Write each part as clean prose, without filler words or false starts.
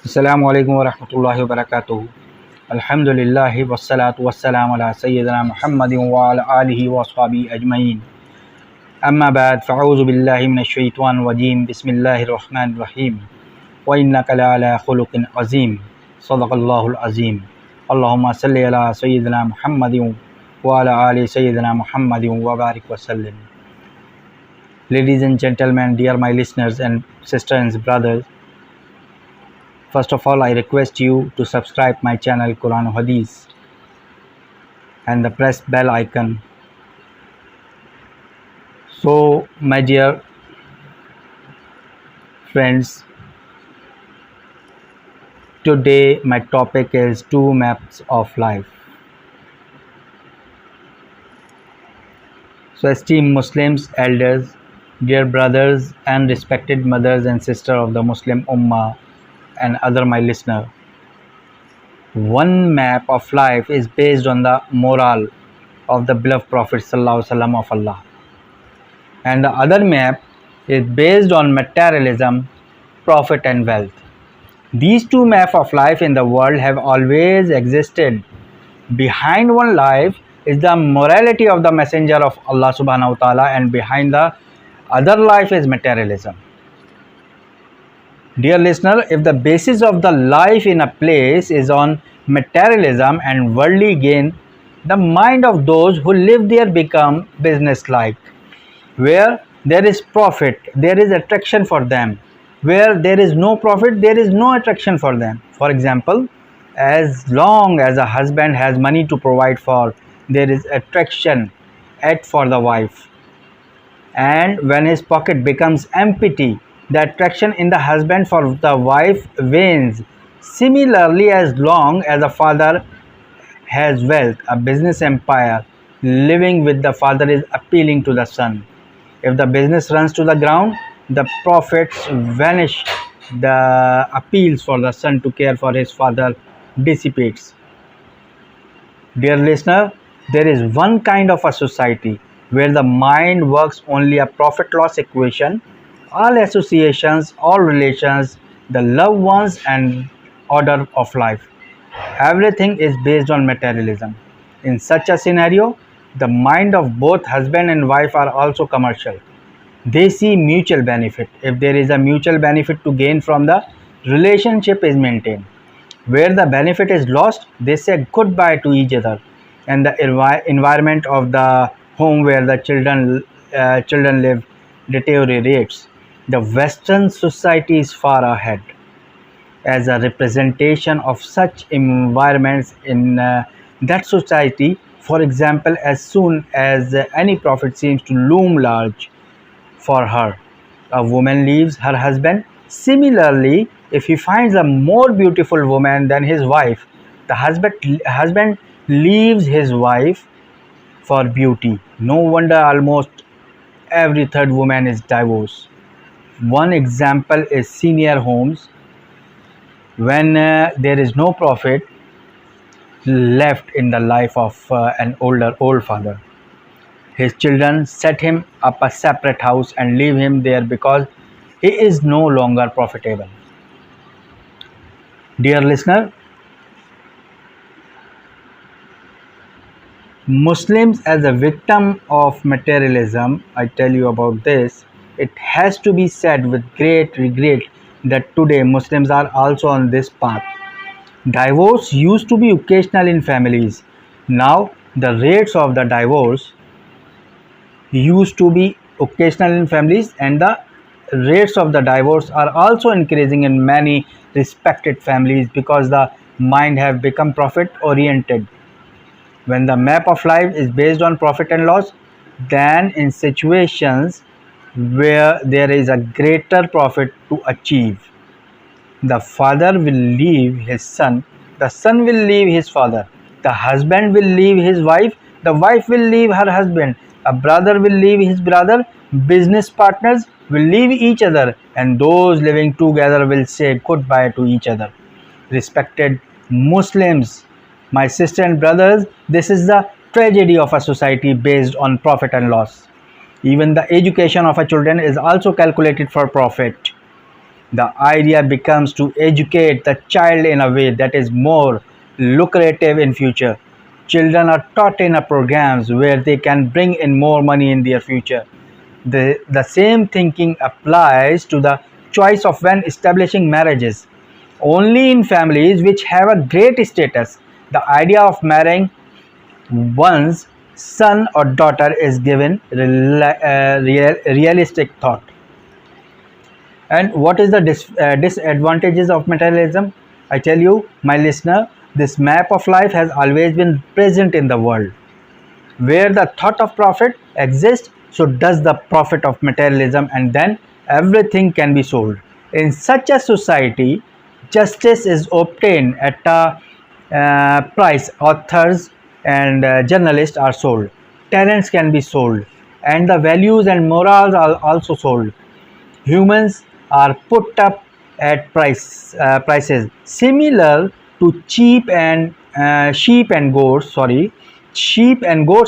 Assalamu alaikum wa rahmatullahi wa barakatuh. Alhamdulillahi wassalatu wassalamu ala sayyidina Muhammadin wa ala alihi wa ashabihi ajma'in. Amma ba'd, fa'udhu billahi minash shaitanir rajim. Bismillahir rahmanir rahim. Wa innaka la'ala khuluqin azim. Sadaqallahul azim. Allahumma salli ala sayyidina Muhammadin wa ala ali sayyidina Muhammadin wa barik wa sallim. Ladies and gentlemen, dear my listeners and sisters and brothers, first of all, I request you to subscribe my channel Quran Hadith and the press bell icon. So, my dear friends, today my topic is two maps of life. So, esteemed Muslims, elders, dear brothers and respected mothers and sisters of the Muslim Ummah, and other my listener, one map of life is based on the moral of the beloved Prophet Sallallahu Alaihi Wasallam of Allah, and the other map is based on materialism, profit and wealth. These two maps of life in the world have always existed. Behind one life is the morality of the messenger of Allah subhanahu wa ta'ala, and behind the other life is materialism. Dear listener, if the basis of the life in a place is on materialism and worldly gain, the mind of those who live there become business-like. Where there is profit, there is attraction for them. Where there is no profit, there is no attraction for them. For example, as long as a husband has money to provide for, there is attraction for the wife. And when his pocket becomes empty, the attraction in the husband for the wife wanes. Similarly, as long as a father has wealth, a business empire, living with the father is appealing to the son. If the business runs to the ground, the profits vanish. The appeals for the son to care for his father dissipates. Dear listener, there is one kind of a society where the mind works only a profit-loss equation. All associations, all relations, the loved ones and order of life, everything is based on materialism. In such a scenario, the mind of both husband and wife are also commercial. They see mutual benefit. If there is a mutual benefit to gain from the relationship is maintained. Where the benefit is lost, they say goodbye to each other, and the environment of the home where the children live deteriorates. The Western society is far ahead as a representation of such environments in that society. For example, as soon as any profit seems to loom large for her, a woman leaves her husband. Similarly, if he finds a more beautiful woman than his wife, the husband leaves his wife for beauty. No wonder almost every third woman is divorced. One example is senior homes. When there is no profit left in the life of an old father, his children set him up a separate house and leave him there because he is no longer profitable. Dear listener, Muslims as a victim of materialism, I tell you about this. It has to be said with great regret that today Muslims are also on this path. Divorce used to be occasional in families. Now the rates of the divorce used to be occasional in families, and the rates of the divorce are also increasing in many respected families because the mind have become profit oriented. When the map of life is based on profit and loss, then in situations where there is a greater profit to achieve, the father will leave his son, the son will leave his father, the husband will leave his wife, the wife will leave her husband, a brother will leave his brother, business partners will leave each other, and those living together will say goodbye to each other. Respected Muslims, my sisters and brothers, this is the tragedy of a society based on profit and loss. Even the education of a children is also calculated for profit. The idea becomes to educate the child in a way that is more lucrative in future. Children are taught in a programs where they can bring in more money in their future. The same thinking applies to the choice of when establishing marriages. Only in families which have a great status, the idea of marrying one's son or daughter is given realistic thought. And what is the disadvantages of materialism? I tell you, my listener, this map of life has always been present in the world. Where the thought of profit exists, so does the profit of materialism, and then everything can be sold. In such a society, justice is obtained at a price. Authors and journalists are sold. Talents can be sold, and the values and morals are also sold. Humans are put up at prices similar to sheep and goats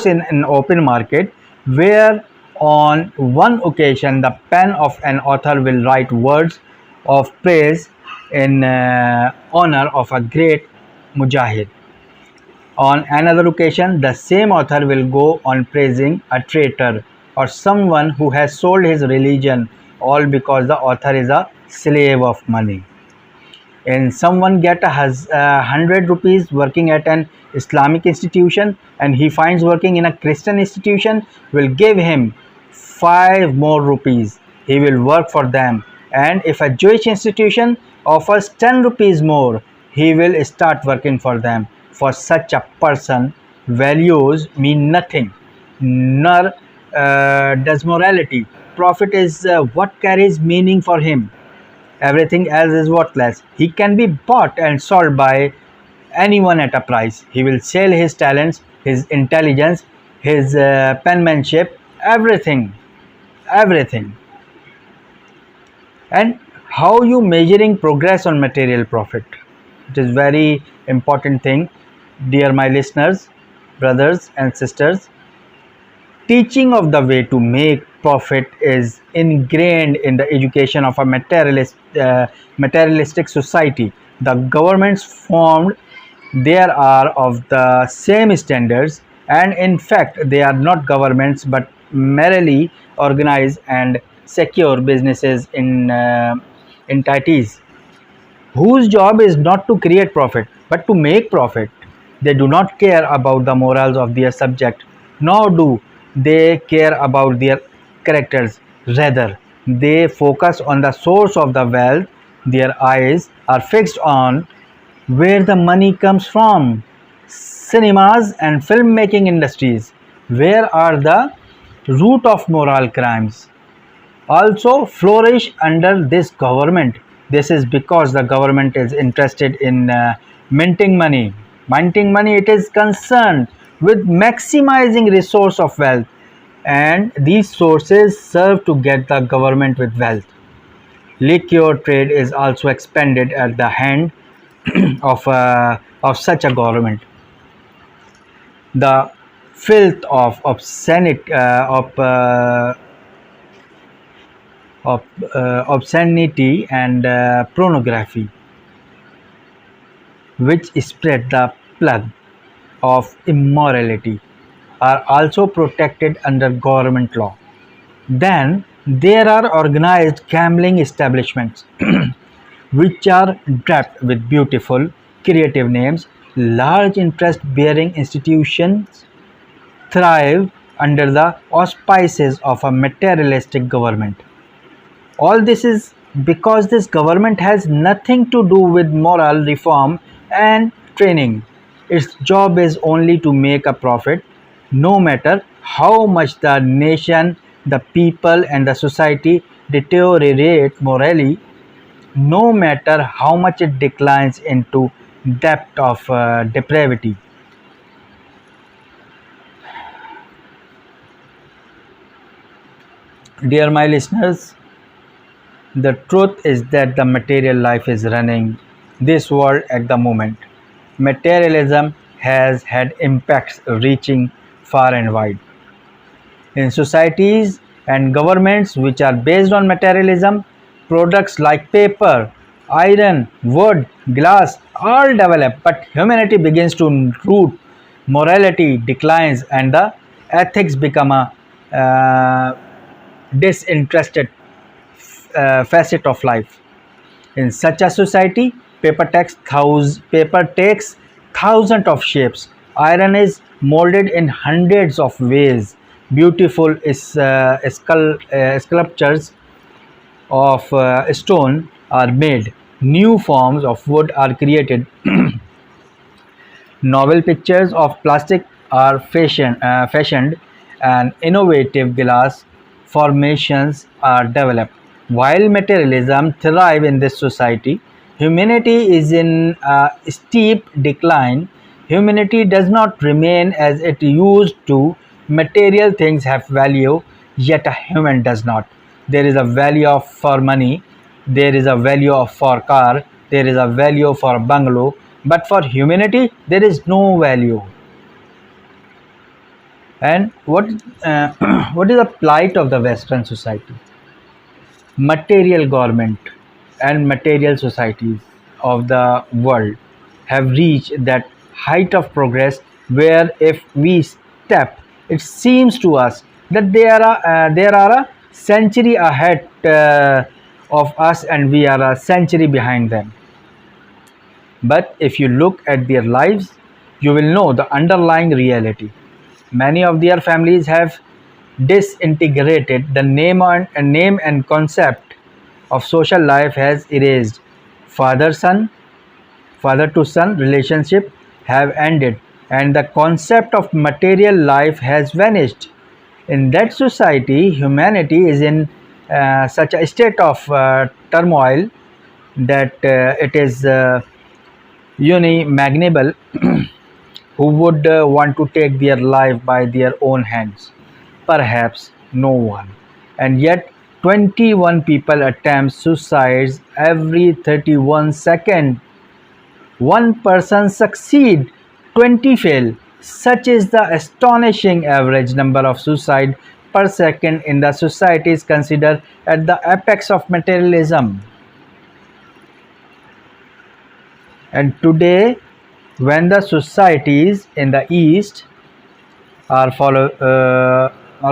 in an open market, where on one occasion the pen of an author will write words of praise in honor of a great mujahid. On another occasion, the same author will go on praising a traitor or someone who has sold his religion, all because the author is a slave of money. And someone get 100 rupees working at an Islamic institution, and he finds working in a Christian institution will give him 5 more rupees. He will work for them. And if a Jewish institution offers 10 rupees more, he will start working for them. For such a person, values mean nothing, nor does morality. Profit is what carries meaning for him. Everything else is worthless. He can be bought and sold by anyone at a price. He will sell his talents, his intelligence, his penmanship, everything, everything. And how you measuring progress on material profit? It is very important thing, dear my listeners, brothers and sisters. Teaching of the way to make profit is ingrained in the education of a materialistic society. The governments formed there are of the same standards, and in fact they are not governments but merely organized and secure businesses in entities whose job is not to create profit but to make profit. They do not care about the morals of their subject, nor do they care about their characters. Rather, they focus on the source of the wealth. Their eyes are fixed on where the money comes from. Cinemas and filmmaking industries, where are the root of moral crimes, also flourish under this government. This is because the government is interested in minting money. Minting money, it is concerned with maximizing resource of wealth, and these sources serve to get the government with wealth. Liquor trade is also expanded at the hand of such a government. The filth of obscenity and pornography, which spread the plague of immorality, are also protected under government law. Then there are organized gambling establishments which are draped with beautiful, creative names. Large interest bearing institutions thrive under the auspices of a materialistic government. All this is because this government has nothing to do with moral reform and training. Its job is only to make a profit, no matter how much the nation, the people, and the society deteriorate morally, no matter how much it declines into depth of depravity. Dear my listeners, the truth is that the material life is running this world at the moment. Materialism has had impacts reaching far and wide. In societies and governments which are based on materialism, Products like paper, iron, wood, glass all develop, but humanity begins to root, morality declines, and the ethics become a uh, disinterested facet of life. In such a society, paper takes thousands of shapes. Iron is molded in hundreds of ways. Beautiful sculptures of stone are made. New forms of wood are created. Novel pictures of plastic are fashioned, and innovative glass formations are developed. While materialism thrives in this society, humanity is in a steep decline. Humanity does not remain as it used to. Material things have value, yet a human does not. There is a value for money, there is a value for car, there is a value for bungalow, but for humanity there is no value. And what what is the plight of the Western society? Material government and material societies of the world have reached that height of progress where if we step, it seems to us that there are a century ahead of us and we are a century behind them. But if you look at their lives, you will know the underlying reality. Many of their families have disintegrated. The name and concept of social life has erased. Father son, father to son relationship have ended, and the concept of material life has vanished. In that society, humanity is in such a state of turmoil that it is unimaginable who would want to take their life by their own hands. Perhaps no one. And yet 21 people attempt suicides every 31 seconds. One person succeed, 20 fail. Such is the astonishing average number of suicide per second in the societies considered at the apex of materialism. And today, when the societies in the East are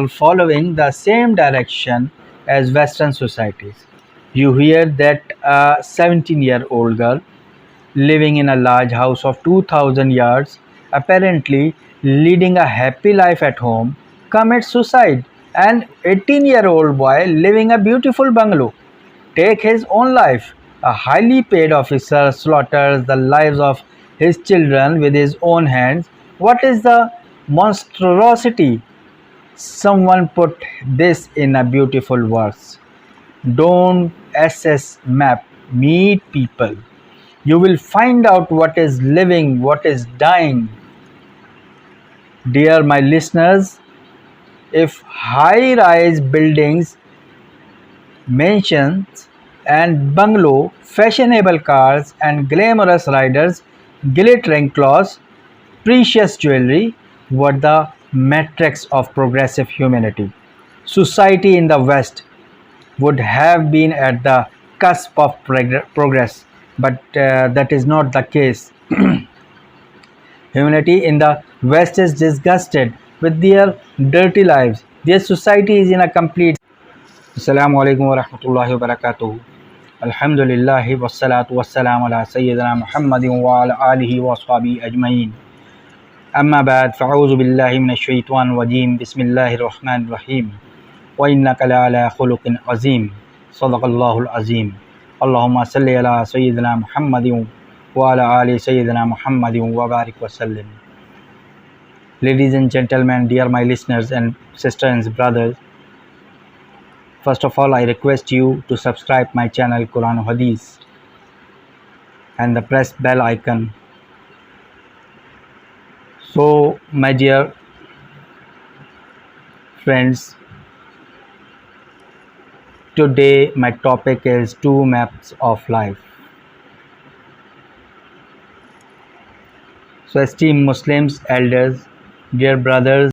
following the same direction as Western societies, you hear that a 17-year-old girl living in a large house of 2000 yards, apparently leading a happy life at home, commits suicide. An 18-year-old boy living a beautiful bungalow take his own life. A highly paid officer slaughters the lives of his children with his own hands. What is the monstrosity? Someone put this in a beautiful verse. Don't assess map, meet people. You will find out what is living, what is dying. Dear my listeners, if high rise buildings, mansions, and bungalow, fashionable cars, and glamorous riders, glittering clothes, precious jewelry were the metrics of progressive humanity, society in the West would have been at the cusp of progress, but that is not the case. Humanity in the West is disgusted with their dirty lives. Their society is in a complete. Assalamu alaikum wa rahmatullahi wa barakatuh. Alhamdulillah wassalatu wassalamu ala sayyidina Muhammadin wa ala alihi wa ashabihi ajma'in. Amma ba'd, fa'udhu billahi minash shaitanir rajim. Bismillahir rahmanir rahim. Wa innaka la'ala khuluqin azim. Sadaqallahul azim. Allahumma salli ala sayyidina Muhammadin wa ala ali sayyidina Muhammadin wa barik wa sallim. Ladies and gentlemen, dear my listeners and sisters and brothers, first of all, I request you to subscribe my channel Quran Hadith and the press bell icon. So, my dear friends, today my topic is two maps of life. So, esteemed Muslims, elders, dear brothers,